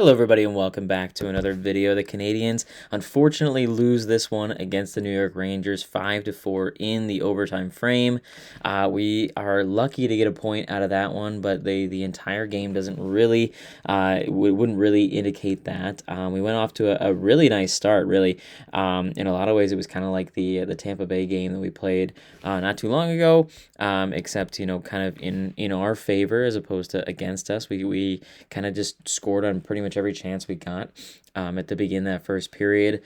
Hello everybody and welcome back to another video. The Canadiens unfortunately lose this one against the New York Rangers 5-4 in the overtime frame. We are lucky to get a point out of that one, but the entire game doesn't really wouldn't really indicate that. We went off to a really nice start, really. In a lot of ways it was kind of like the Tampa Bay game that we played not too long ago, except kind of in our favor as opposed to against us. We kind of just scored on pretty much every chance we got at the beginning of that first period,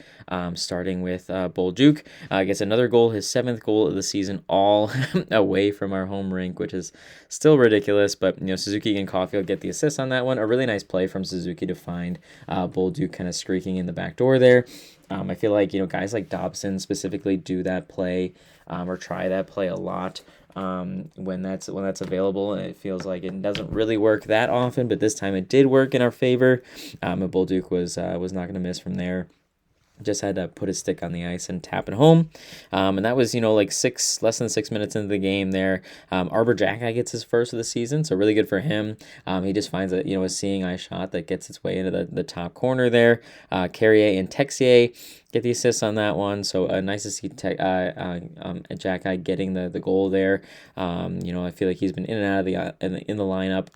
starting with Bolduc gets another goal, his 7th goal of the season, all away from our home rink, which is still ridiculous. But Suzuki and Caulfield get the assist on that one. A really nice play from Suzuki to find Bolduc kind of streaking in the back door there. I feel like guys like Dobson specifically do that play or try that play a lot. When that's available. It feels like it doesn't really work that often, but this time it did work in our favor. And Bolduc was not going to miss from there. Just had to put his stick on the ice and tap it home. And that was, like less than 6 minutes into the game there. Arbor Jacki gets his first of the season, so really good for him. He just finds a seeing eye shot that gets its way into the top corner there. Carrier and Texier get the assist on that one, so nice to see Jacki getting the goal there. I feel like he's been in and out of in the lineup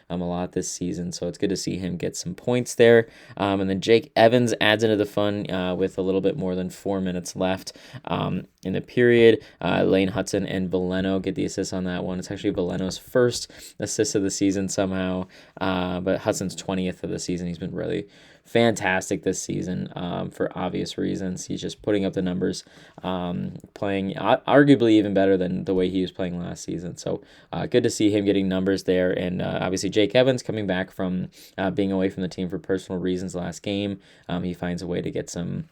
a lot this season, so it's good to see him get some points there. And then Jake Evans adds into the fun with a little bit more than 4 minutes left in the period. Lane Hudson and Veleno get the assist on that one. It's actually Veleno's first assist of the season somehow, but Hudson's 20th of the season. He's been really fantastic this season for obvious reasons. He's just putting up the numbers, playing arguably even better than the way he was playing last season. So good to see him getting numbers there. And obviously Jake Evans coming back from being away from the team for personal reasons last game. He finds a way to get some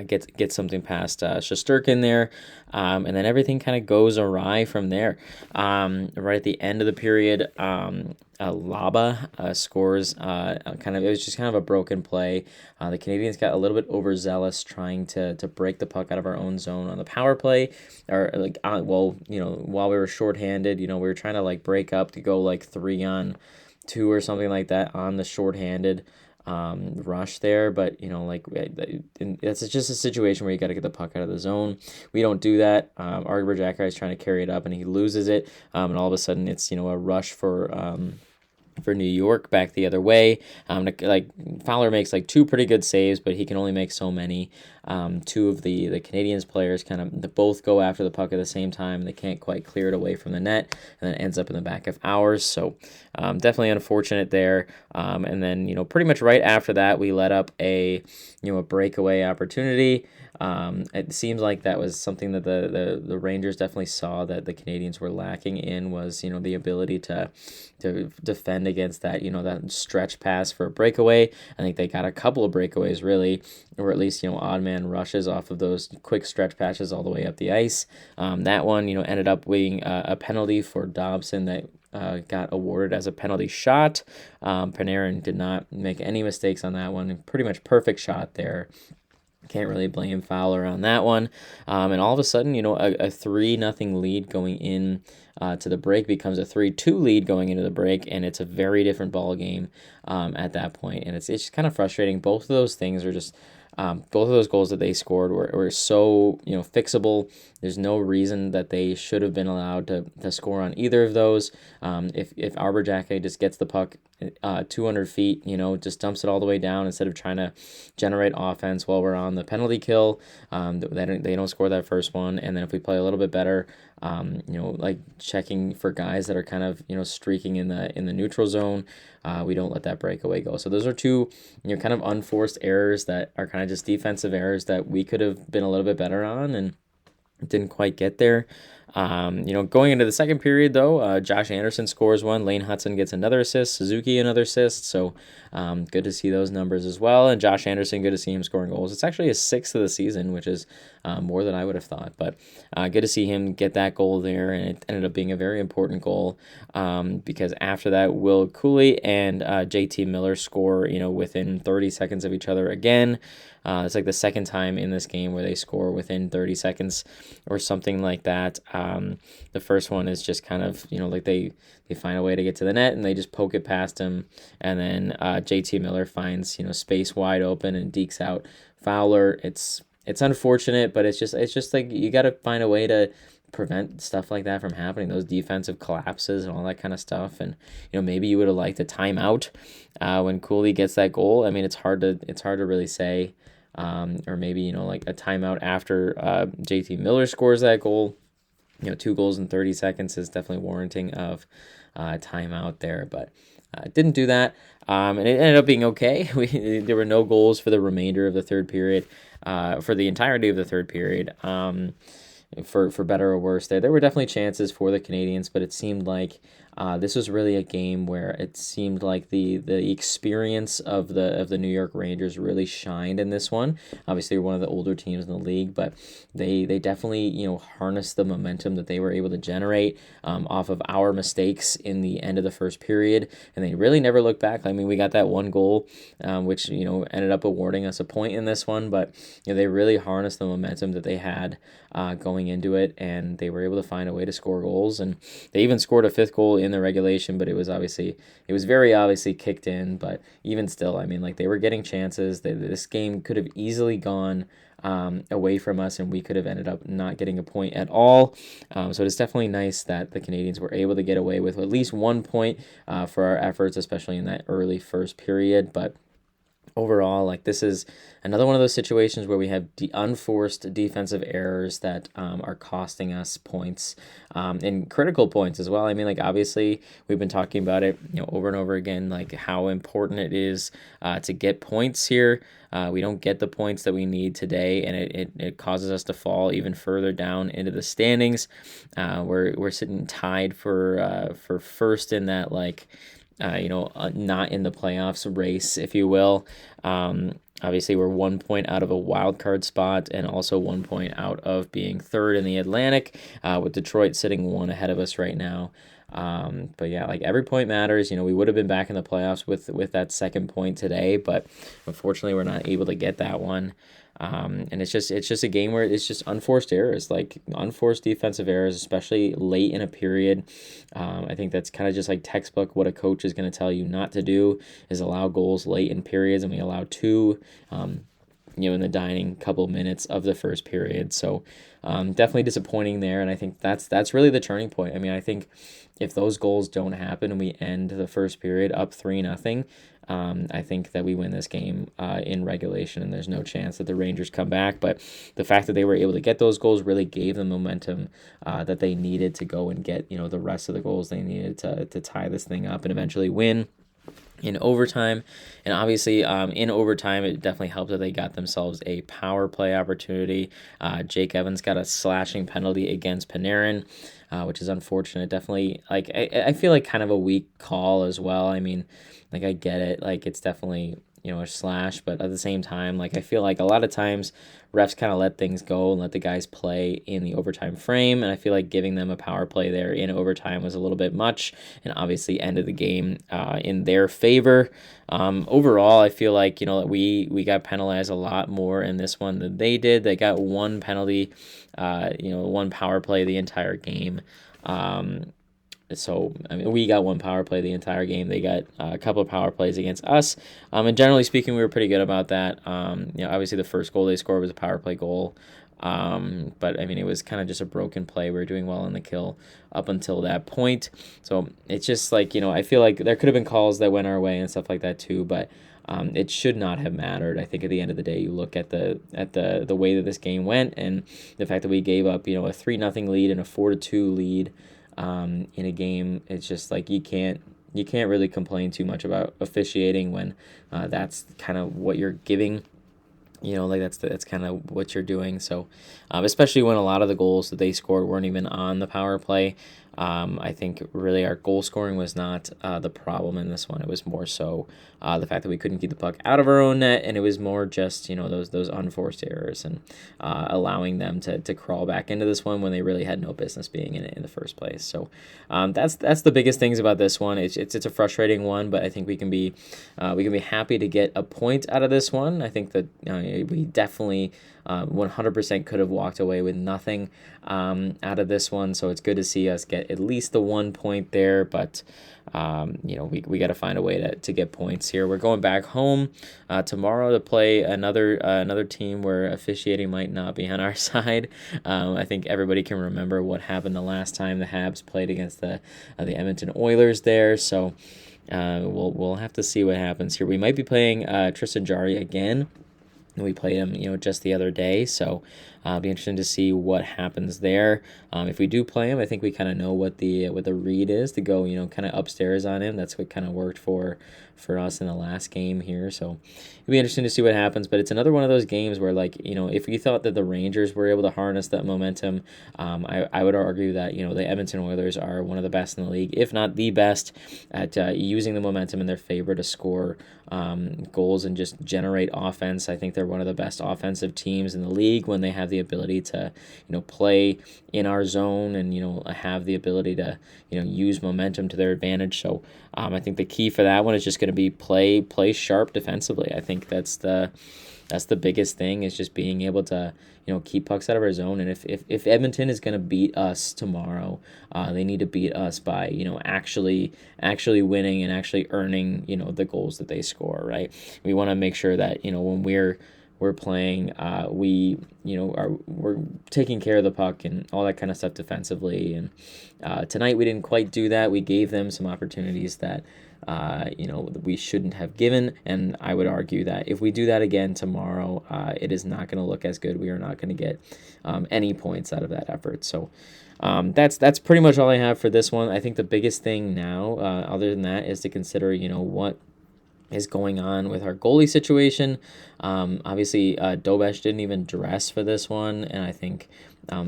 get something past Shesterkin there, and then everything kind of goes awry from there. Right at the end of the period, Laba scores. It was just kind of a broken play. The Canadiens got a little bit overzealous trying to break the puck out of our own zone on the power play, or while we were shorthanded, we were trying to break up to go 3-on-2 or something like that on the shorthanded rush there, but that's just a situation where you got to get the puck out of the zone. We don't do that. Arbor Jacki is trying to carry it up and he loses it, and all of a sudden it's a rush for New York back the other way. Fowler makes 2 pretty good saves, but he can only make so many. 2 of the Canadiens players kind of both go after the puck at the same time. They can't quite clear it away from the net, and then it ends up in the back of ours. So definitely unfortunate there. And then pretty much right after that, we let up a breakaway opportunity. It seems like that was something that the Rangers definitely saw that the Canadiens were lacking in, was the ability to defend against that that stretch pass for a breakaway. I think they got a couple of breakaways really, or at least odd man rushes off of those quick stretch passes all the way up the ice. That one ended up being a penalty for Dobson that got awarded as a penalty shot. Panarin did not make any mistakes on that one. Pretty much perfect shot there. Can't really blame Fowler on that one. And all of a sudden, a 3-0 lead going in to the break becomes a 3-2 lead going into the break, and it's a very different ball game at that point. And it's just kind of frustrating. Both of those things are just both of those goals that they scored were so fixable. There's no reason that they should have been allowed to score on either of those. If Arbor Jacki just gets the puck 200 feet, just dumps it all the way down instead of trying to generate offense while we're on the penalty kill, they don't score that first one. And then if we play a little bit better, checking for guys that are kind of streaking in the neutral zone, we don't let that breakaway go. So those are 2 kind of unforced errors that are kind of just defensive errors that we could have been a little bit better on and didn't quite get there. Going into the second period, though, Josh Anderson scores one. Lane Hudson gets another assist. Suzuki another assist. So good to see those numbers as well. And Josh Anderson, good to see him scoring goals. It's actually his 6th of the season, which is more than I would have thought. But good to see him get that goal there. And it ended up being a very important goal because after that, Will Cooley and JT Miller score, within 30 seconds of each other again. It's the second time in this game where they score within 30 seconds or something like that. The first one is just kind of, like they find a way to get to the net and they just poke it past him, and then JT Miller finds space wide open and dekes out Fowler. It's unfortunate, but it's just like you got to find a way to prevent stuff like that from happening, those defensive collapses and all that kind of stuff. And maybe you would have liked a timeout when Cooley gets that goal. I mean, it's hard to really say, or maybe like a timeout after JT Miller scores that goal. 2 goals in 30 seconds is definitely warranting of timeout there, but didn't do that, and it ended up being okay. There were no goals for the remainder of the third period, for the entirety of the third period. For better or worse, there were definitely chances for the Canadians, but it seemed like this was really a game where it seemed like the experience of the New York Rangers really shined in this one. Obviously, they're one of the older teams in the league, but they definitely harnessed the momentum that they were able to generate off of our mistakes in the end of the first period, and they really never looked back. I mean, we got that one goal, which ended up awarding us a point in this one, but they really harnessed the momentum that they had going into it, and they were able to find a way to score goals, and they even scored a 5th goal in the regulation, but it was very obviously kicked in. But even still, I mean, like, they were getting chances. This game could have easily gone away from us, and we could have ended up not getting a point at all. So it's definitely nice that the Canadians were able to get away with at least 1 point for our efforts, especially in that early first period. But overall, like, this is another one of those situations where we have unforced defensive errors that are costing us points, and critical points as well. I mean, like, obviously we've been talking about it over and over again, like how important it is to get points here. We don't get the points that we need today, and it causes us to fall even further down into the standings. We're sitting tied for first in that, like, not in the playoffs race, if you will. Obviously, we're 1 point out of a wild card spot, and also 1 point out of being third in the Atlantic, with Detroit sitting 1 ahead of us right now. But yeah, like, every point matters. We would have been back in the playoffs with that second point today, but unfortunately, we're not able to get that one. And it's just a game where it's just unforced errors, like unforced defensive errors, especially late in a period. I think that's kind of just like textbook what a coach is going to tell you not to do, is allow goals late in periods, and we allow 2 in the dying couple minutes of the first period. So definitely disappointing there, and I think that's really the turning point. I mean, I think if those goals don't happen and we end the first period up 3-0, I think that we win this game in regulation, and there's no chance that the Rangers come back. But the fact that they were able to get those goals really gave them momentum that they needed to go and get the rest of the goals they needed to tie this thing up and eventually win in overtime. And obviously, in overtime, it definitely helped that they got themselves a power play opportunity. Jake Evans got a slashing penalty against Panarin, which is unfortunate. Definitely, like, I feel like kind of a weak call as well. I mean, like, I get it. Like, it's definitely a slash, but at the same time, like, I feel like a lot of times refs kind of let things go and let the guys play in the overtime frame, and I feel like giving them a power play there in overtime was a little bit much, and obviously ended the game in their favor. Overall, I feel like we got penalized a lot more in this one than they did. They got 1 penalty, 1 power play the entire game. So, I mean, we got 1 power play the entire game. They got a couple of power plays against us. And generally speaking, we were pretty good about that. Obviously the first goal they scored was a power play goal. But I mean, it was kind of just a broken play. We were doing well on the kill up until that point. So it's just like, I feel like there could have been calls that went our way and stuff like that too, but it should not have mattered. I think at the end of the day, you look at the way that this game went, and the fact that we gave up, a 3-0 lead and a 4-2 lead in a game. It's just like you can't really complain too much about officiating when that's kind of what you're giving. Like, that's kind of what you're doing. So especially when a lot of the goals that they scored weren't even on the power play. I think really our goal scoring was not the problem in this one. It was more so the fact that we couldn't keep the puck out of our own net, and it was more just those unforced errors and allowing them to crawl back into this one when they really had no business being in it in the first place. So that's the biggest things about this one. It's a frustrating one, but I think we can be happy to get a point out of this one. I think that we definitely 100% could have walked away with nothing out of this one. So it's good to see us get at least the 1 point there, but we got to find a way to get points here. We're going back home tomorrow to play another team where officiating might not be on our side. I think everybody can remember what happened the last time the Habs played against the Edmonton Oilers there. So we'll have to see what happens here. We might be playing Tristan Jarry again. We played him, just the other day, so it'll be interesting to see what happens there. If we do play him, I think we kind of know what the read is to go, kind of upstairs on him. That's what kind of worked for us in the last game here. So it'll be interesting to see what happens. But it's another one of those games where, if we thought that the Rangers were able to harness that momentum, I would argue that the Edmonton Oilers are one of the best in the league, if not the best, at using the momentum in their favor to score goals and just generate offense. I think they're one of the best offensive teams in the league when they have the ability to play in our zone and have the ability to use momentum to their advantage. So I think the key for that one is just going to be play sharp defensively. I think that's the biggest thing, is just being able to keep pucks out of our zone. And if Edmonton is going to beat us tomorrow, they need to beat us by actually winning and actually earning the goals that they score. Right, we want to make sure that when we're playing, we're taking care of the puck and all that kind of stuff defensively. And tonight we didn't quite do that. We gave them some opportunities that we shouldn't have given, and I would argue that if we do that again tomorrow, it is not going to look as good. We are not going to get any points out of that effort. So that's pretty much all I have for this one. I think the biggest thing now, other than that, is to consider what is going on with our goalie situation. Obviously, Dobesh didn't even dress for this one, and I think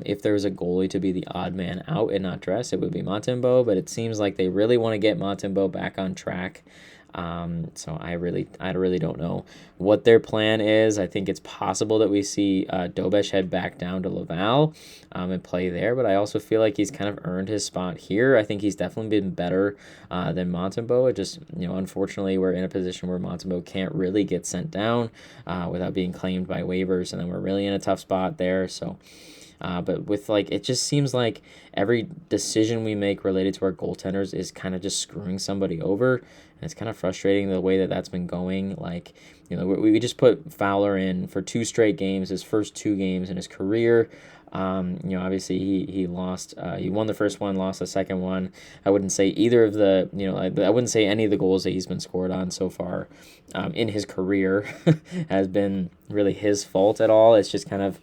if there was a goalie to be the odd man out and not dress, it would be Montembeault, but it seems like they really want to get Montembeault back on track. So I really don't know what their plan is. I think it's possible that we see Dobesh head back down to Laval and play there, but I also feel like he's kind of earned his spot here. I think he's definitely been better than Montembeault. It just, unfortunately, we're in a position where Montembeault can't really get sent down without being claimed by waivers, and then we're really in a tough spot there. So but with it just seems like every decision we make related to our goaltenders is kind of just screwing somebody over, and it's kind of frustrating the way that that's been going. We just put Fowler in for 2 straight games, his first 2 games in his career. Obviously he lost. He won the first one, lost the second one. I wouldn't say either of the. I wouldn't say any of the goals that he's been scored on so far in his career has been really his fault at all. It's just kind of.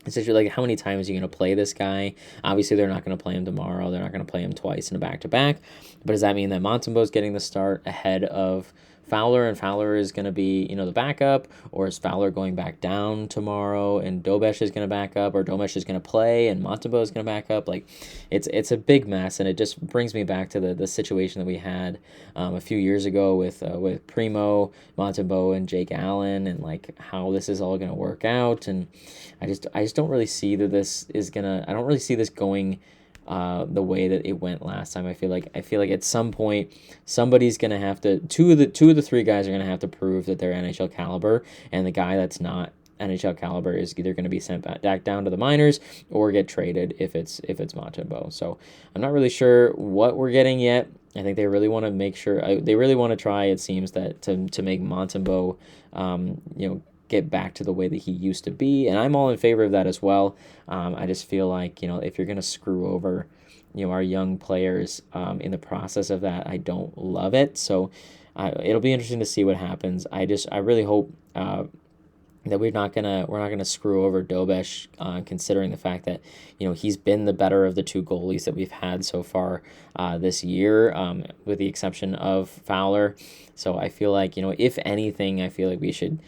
It's actually how many times are you going to play this guy? Obviously, they're not going to play him tomorrow. They're not going to play him twice in a back-to-back. But does that mean that Montembeault's getting the start ahead of Fowler, and Fowler is going to be, the backup? Or is Fowler going back down tomorrow and Dobesh is going to back up, or Dobesh is going to play and Montembeault is going to back up? It's a big mess, and it just brings me back to the situation that we had a few years ago with Primo, Montembeault, and Jake Allen, and how this is all going to work out. And I just don't really see that this is gonna. I don't really see this going the way that it went last time. I feel like at some point somebody's gonna have to. Two of the 3 guys are gonna have to prove that they're NHL caliber, and the guy that's not NHL caliber is either going to be sent back down to the minors or get traded if it's Montembeault. So I'm not really sure what we're getting yet. I think they really want to make sure. They really want to try. It seems that to make Montembeault, get back to the way that he used to be, and I'm all in favor of that as well. I just feel like if you're going to screw over our young players in the process of that, I don't love it. So it'll be interesting to see what happens. I really hope that we're not gonna screw over Dobesh, considering the fact that he's been the better of the 2 goalies that we've had so far this year, with the exception of Fowler. So I feel like if anything, I feel like we should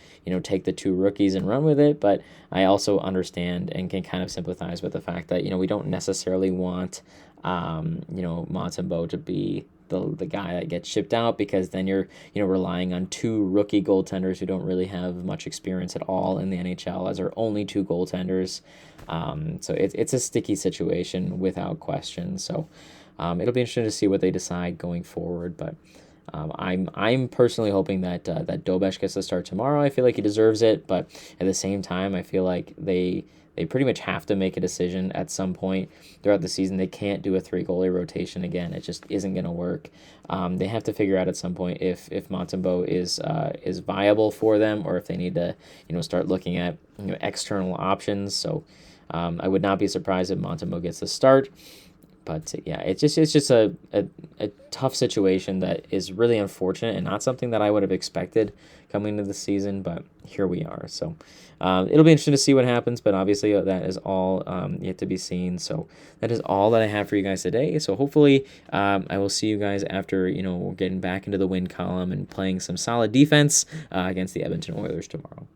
take the 2 rookies and run with it. But I also understand and can kind of sympathize with the fact that we don't necessarily want Montembeault to be the guy that gets shipped out, because then you're relying on 2 rookie goaltenders who don't really have much experience at all in the NHL as our only 2 goaltenders. So it's a sticky situation without question. So it'll be interesting to see what they decide going forward. But I'm personally hoping that that Dobesh gets the start tomorrow. I feel like he deserves it, but at the same time, I feel like they pretty much have to make a decision at some point throughout the season. They can't do a three goalie rotation again. It just isn't going to work. They have to figure out at some point if Montembeault is viable for them, or if they need to start looking at external options. So I would not be surprised if Montembeault gets the start. But yeah, it's just a tough situation that is really unfortunate and not something that I would have expected coming into the season. But here we are. So it'll be interesting to see what happens. But obviously that is all yet to be seen. So that is all that I have for you guys today. So hopefully I will see you guys after we're getting back into the win column and playing some solid defense against the Edmonton Oilers tomorrow.